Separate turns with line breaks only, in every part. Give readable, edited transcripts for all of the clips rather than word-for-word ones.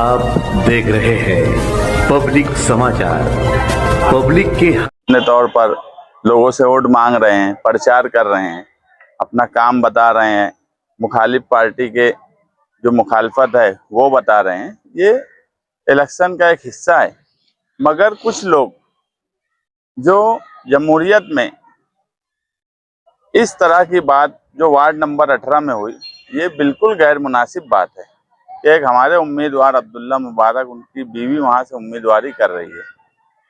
आप देख रहे हैं पब्लिक समाचार। पब्लिक के
अपने तौर पर लोगों से वोट मांग रहे हैं, प्रचार कर रहे हैं, अपना काम बता रहे हैं, मुखालिफ पार्टी के जो मुखालफत है वो बता रहे हैं। ये इलेक्शन का एक हिस्सा है। मगर कुछ लोग जो जमहूरियत में इस तरह की बात जो वार्ड नंबर 18 में हुई, ये बिल्कुल गैर मुनासिब बात है। एक हमारे उम्मीदवार अब्दुल्ला मुबारक, उनकी बीवी वहाँ से उम्मीदवारी कर रही है,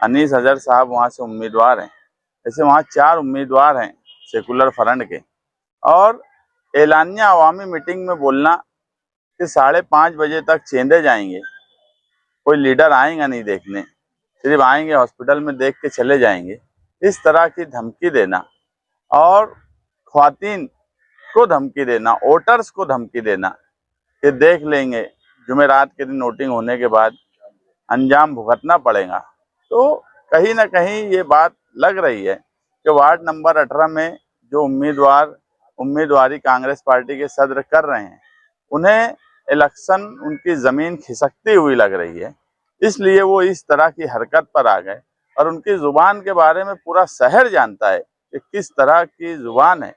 अनीस अजहर साहब वहाँ से उम्मीदवार हैं। ऐसे वहाँ 4 उम्मीदवार हैं सेकुलर फ्रंट के। और एलानिया अवामी मीटिंग में बोलना कि 5:30 बजे तक चेंदे जाएंगे, कोई लीडर आएगा नहीं देखने, सिर्फ आएंगे हॉस्पिटल में देख के चले जाएंगे, इस तरह की धमकी देना और ख्वातीन को धमकी देना, वोटर्स को धमकी देना कि देख लेंगे जुमेरात के दिन वोटिंग होने के बाद अंजाम भुगतना पड़ेगा। तो कहीं ना कहीं ये बात लग रही है कि वार्ड नंबर 18 में जो उम्मीदवारी कांग्रेस पार्टी के सदर कर रहे हैं, उन्हें इलेक्शन उनकी ज़मीन खिसकती हुई लग रही है। इसलिए वो इस तरह की हरकत पर आ गए। और उनकी ज़ुबान के बारे में पूरा शहर जानता है कि किस तरह की ज़ुबान है।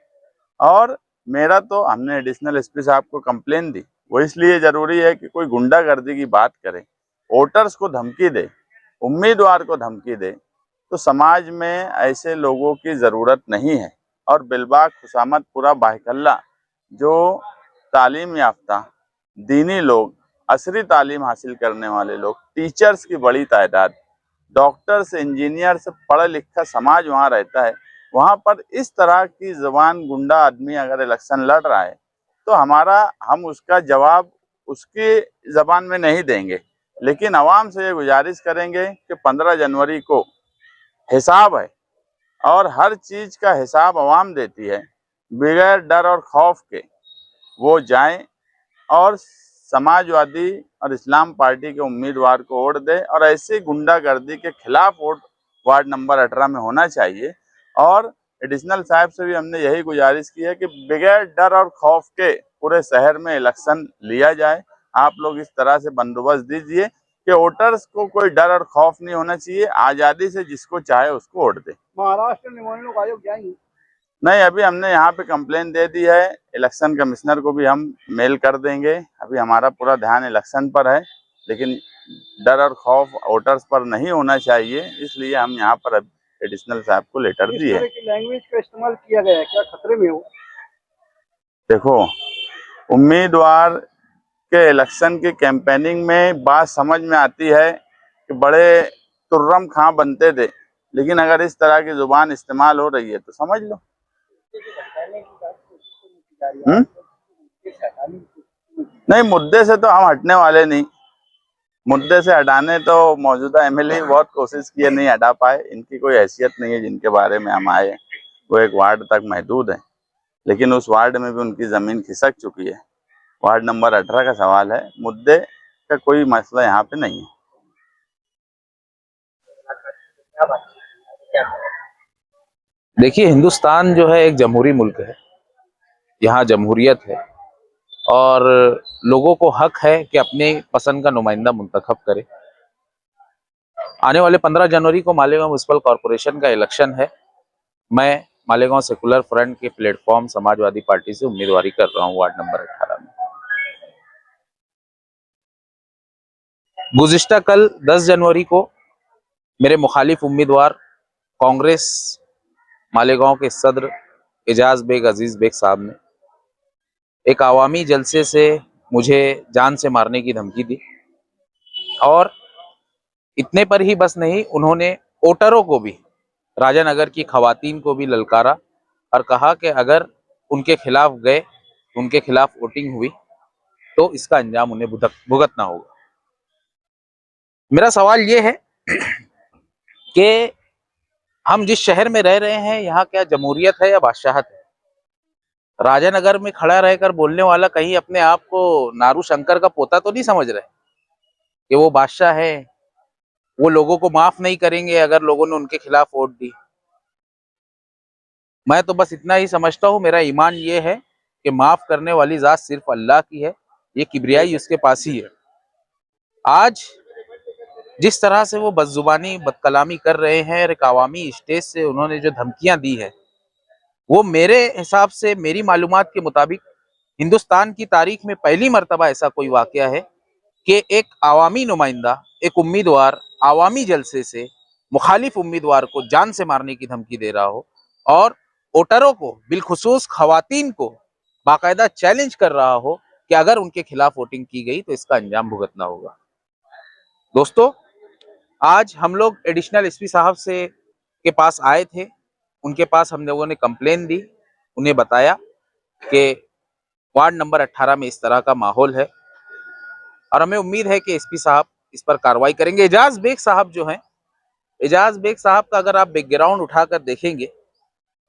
और मेरा तो, हमने एडिशनल एसपी साहब को कंप्लेन दी, वो इसलिए ज़रूरी है कि कोई गुंडागर्दी की बात करे, वोटर्स को धमकी दे, उम्मीदवार को धमकी दे, तो समाज में ऐसे लोगों की ज़रूरत नहीं है। और बिलबाग खुशामतपुरा बाहिकल्ला जो तालीम याफ्ता दीनी लोग, असरी तालीम हासिल करने वाले लोग, टीचर्स की बड़ी तादाद, डॉक्टर्स, इंजीनियर्स, पढ़ा लिखा समाज वहाँ रहता है। वहाँ पर इस तरह की जबान गुंडा आदमी अगर इलेक्शन लड़ रहा है तो हम उसका जवाब उसकी जबान में नहीं देंगे। लेकिन आवाम से ये गुजारिश करेंगे कि 15 जनवरी को हिसाब है और हर चीज का हिसाब आवाम देती है। बगैर डर और खौफ के वो जाएं और समाजवादी और इस्लाम पार्टी के उम्मीदवार को वोट दे। और ऐसी गुंडागर्दी के खिलाफ वोट वार्ड नंबर 18 में होना चाहिए। और एडिशनल साहब से भी हमने यही गुजारिश की है कि बगैर डर और खौफ के पूरे शहर में इलेक्शन लिया जाए। आप लोग इस तरह से बंदोबस्त दीजिए कि वोटर्स को कोई डर और खौफ नहीं होना चाहिए, आज़ादी से जिसको चाहे उसको वोट दे।
महाराष्ट्र निवडणूक आयोग जाएंगे?
नहीं, अभी हमने यहाँ पे कंप्लेन दे दी है, इलेक्शन कमिश्नर को भी हम मेल कर देंगे। अभी हमारा पूरा ध्यान इलेक्शन पर है, लेकिन डर और खौफ वोटर्स पर नहीं होना चाहिए, इसलिए हम यहाँ पर एडिशनल साहब को लेटर दिए।
इस तरह की लैंग्वेज का इस्तेमाल किया गया है, क्या खतरे में हो?
देखो, उम्मीदवार के इलेक्शन की कैंपेनिंग में बात समझ में आती है कि बड़े तुर्रम खां बनते थे, लेकिन अगर इस तरह की जुबान इस्तेमाल हो रही है तो समझ लो। नहीं, मुद्दे से तो हम हटने वाले नहीं। मुद्दे से हटाने तो मौजूदा एमएलए बहुत कोशिश किए, नहीं हटा पाए। इनकी कोई हैसियत नहीं है जिनके बारे में हम आए। वो एक वार्ड तक महदूद है, लेकिन उस वार्ड में भी उनकी जमीन खिसक चुकी है। वार्ड नंबर 18 का सवाल है, मुद्दे का कोई मसला यहाँ पे नहीं है।
देखिए, हिंदुस्तान जो है एक जमहूरी मुल्क है, यहाँ जमहूरियत है और लोगों को हक है कि अपने पसंद का नुमाइंदा मुंतखब करे। आने वाले 15 जनवरी को मालेगांव म्युनिसिपल कॉरपोरेशन का इलेक्शन है। मैं मालेगांव सेकुलर फ्रंट के प्लेटफॉर्म समाजवादी पार्टी से उम्मीदवारी कर रहा हूँ वार्ड नंबर 18 में। गुज़िश्ता कल 10 जनवरी को मेरे मुखालिफ उम्मीदवार कांग्रेस मालेगांव के सदर एजाज बेग अजीज बेग साहब ने एक आवामी जलसे से मुझे जान से मारने की धमकी दी। और इतने पर ही बस नहीं, उन्होंने वोटरों को भी, राजानगर की खवातीन को भी ललकारा और कहा कि अगर उनके खिलाफ गए, उनके खिलाफ वोटिंग हुई तो इसका अंजाम उन्हें भुगतना होगा। मेरा सवाल ये है कि हम जिस शहर में रह रहे हैं, यहाँ क्या जमहूरियत है या बादशाहत है? राजानगर में खड़ा रहकर बोलने वाला कहीं अपने आप को नारू शंकर का पोता तो नहीं समझ रहे कि वो बादशाह है, वो लोगों को माफ नहीं करेंगे अगर लोगों ने उनके खिलाफ वोट दी। मैं तो बस इतना ही समझता हूँ, मेरा ईमान ये है कि माफ करने वाली जात सिर्फ अल्लाह की है, ये किबरियाई उसके पास ही है। आज जिस तरह से वो बदजुबानी बदकलामी कर रहे हैं और एक अवामी स्टेज से उन्होंने जो धमकियां दी है, वो मेरे हिसाब से, मेरी मालूमात के मुताबिक हिंदुस्तान की तारीख में पहली मर्तबा ऐसा कोई वाकया है कि एक अवामी नुमाइंदा, एक उम्मीदवार अवामी जलसे से मुखालिफ उम्मीदवार को जान से मारने की धमकी दे रहा हो और वोटरों को, बिलखुसूस खवातीन को बाकायदा चैलेंज कर रहा हो कि अगर उनके खिलाफ वोटिंग की गई तो इसका अंजाम भुगतना होगा। दोस्तों, आज हम लोग एडिशनल एसपी साहब से के पास आए थे। उनके पास हम लोगों ने कंप्लेन दी, उन्हें बताया कि वार्ड नंबर 18 में इस तरह का माहौल है और हमें उम्मीद है कि एसपी साहब इस पर कार्रवाई करेंगे। एजाज बेग साहब जो हैं, एजाज बेग साहब का अगर आप बैकग्राउंड उठाकर देखेंगे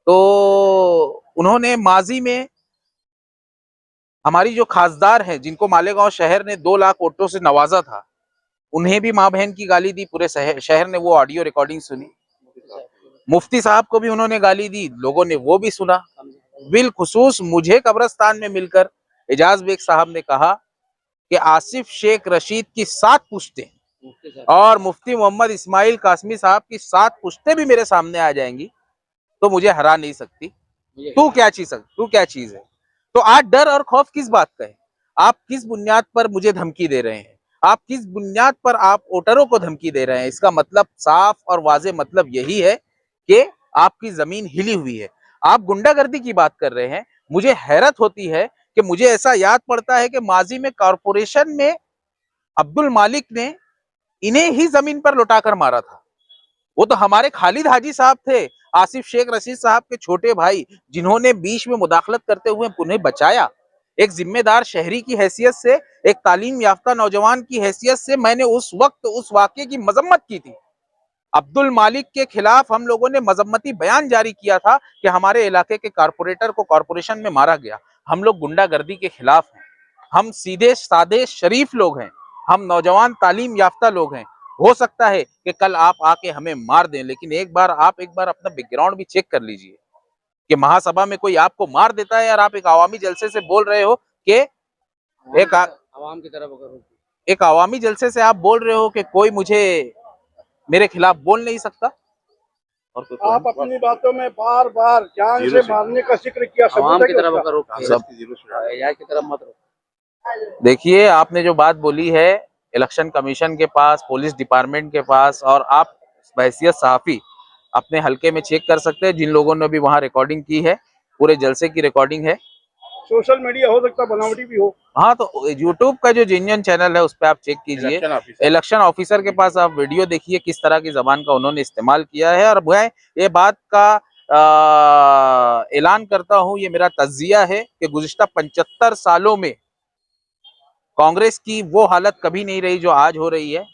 तो उन्होंने माजी में हमारी जो खासदार हैं, जिनको मालेगांव शहर ने 2 लाख वोटों से नवाजा था, उन्हें भी माँ बहन की गाली दी। पूरे शहर ने वो ऑडियो रिकॉर्डिंग सुनी। मुफ्ती साहब को भी उन्होंने गाली दी, लोगों ने वो भी सुना। बिलखुसूस मुझे कब्रिस्तान में मिलकर एजाज बेग साहब ने कहा कि आसिफ शेख रशीद की 7 पुश्तें और मुफ्ती मोहम्मद इस्माइल कासमी साहब की 7 पुश्तें भी मेरे सामने आ जाएंगी तो मुझे हरा नहीं सकती। तू क्या चीज है? तो आज डर और खौफ किस बात का है? आप किस बुनियाद पर मुझे धमकी दे रहे हैं? आप किस बुनियाद पर आप वोटरों को धमकी दे रहे हैं? इसका मतलब साफ और वाजे मतलब यही है कि आपकी जमीन हिली हुई है। आप गुंडागर्दी की बात कर रहे हैं। मुझे हैरत होती है कि मुझे ऐसा याद पड़ता है कि माजी में कॉरपोरेशन में अब्दुल मालिक ने इन्हें ही जमीन पर लुटाकर मारा था। वो तो हमारे खालिद हाजी साहब थे, आसिफ शेख रशीद साहब के छोटे भाई, जिन्होंने बीच में मुदाखलत करते हुए उन्हें बचाया। एक जिम्मेदार शहरी की हैसियत से, एक तालीम याफ्ता नौजवान की हैसियत से मैंने उस वक्त उस वाकये की मजम्मत की थी। अब्दुल मालिक के खिलाफ हम लोगों ने मजम्मती बयान जारी किया था कि हमारे इलाके के कारपोरेटर को कॉरपोरेशन में मारा गया। हम लोग गुंडागर्दी के खिलाफ हैं। हम सीधे सादे शरीफ लोग हैं। हम नौजवान तालीम याफ्ता लोग हैं। हो सकता है कि कल आप आके हमें मार दें, लेकिन एक बार अपना बैकग्राउंड भी चेक कर लीजिए कि महासभा में कोई आपको मार देता है और आप एक अवामी जलसे से बोल रहे हो कि एक अवामी जलसे से आप बोल रहे हो कि कोई मुझे मेरे खिलाफ बोल नहीं सकता। और
आप अपनी बातों में बार बार जान से मारने का जिक्र किया। सबूत है कि उसका?
देखिए, आपने जो बात बोली है इलेक्शन कमीशन के पास, पुलिस डिपार्टमेंट के पास, और आप बहैसियत सहाफी अपने हलके में चेक कर सकते हैं। जिन लोगों ने भी वहां रिकॉर्डिंग की है, पूरे जलसे की रिकॉर्डिंग है।
सोशल मीडिया हो सकता है बनावटी भी हो।
हाँ, तो यूट्यूब का जो जेन्युइन चैनल है उस पर आप चेक कीजिए। इलेक्शन ऑफिसर के पास आप वीडियो देखिए किस तरह की जबान का उन्होंने इस्तेमाल किया है। और मैं ये बात का ऐलान करता हूँ, ये मेरा तज्जिया है कि गुज़िश्ता 75 सालों में कांग्रेस की वो हालत कभी नहीं रही जो आज हो रही है।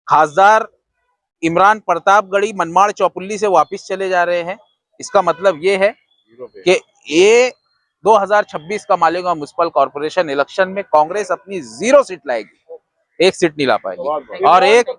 खासदार इमरान प्रतापगढ़ी मनमाड़ चौपुल्ली से वापस चले जा रहे हैं। इसका मतलब ये है कि ये 2026 का मालेगांव म्युनिसिपल कॉर्पोरेशन इलेक्शन में कांग्रेस अपनी 0 सीट लाएगी, 1 सीट नहीं ला पाएगी। और एक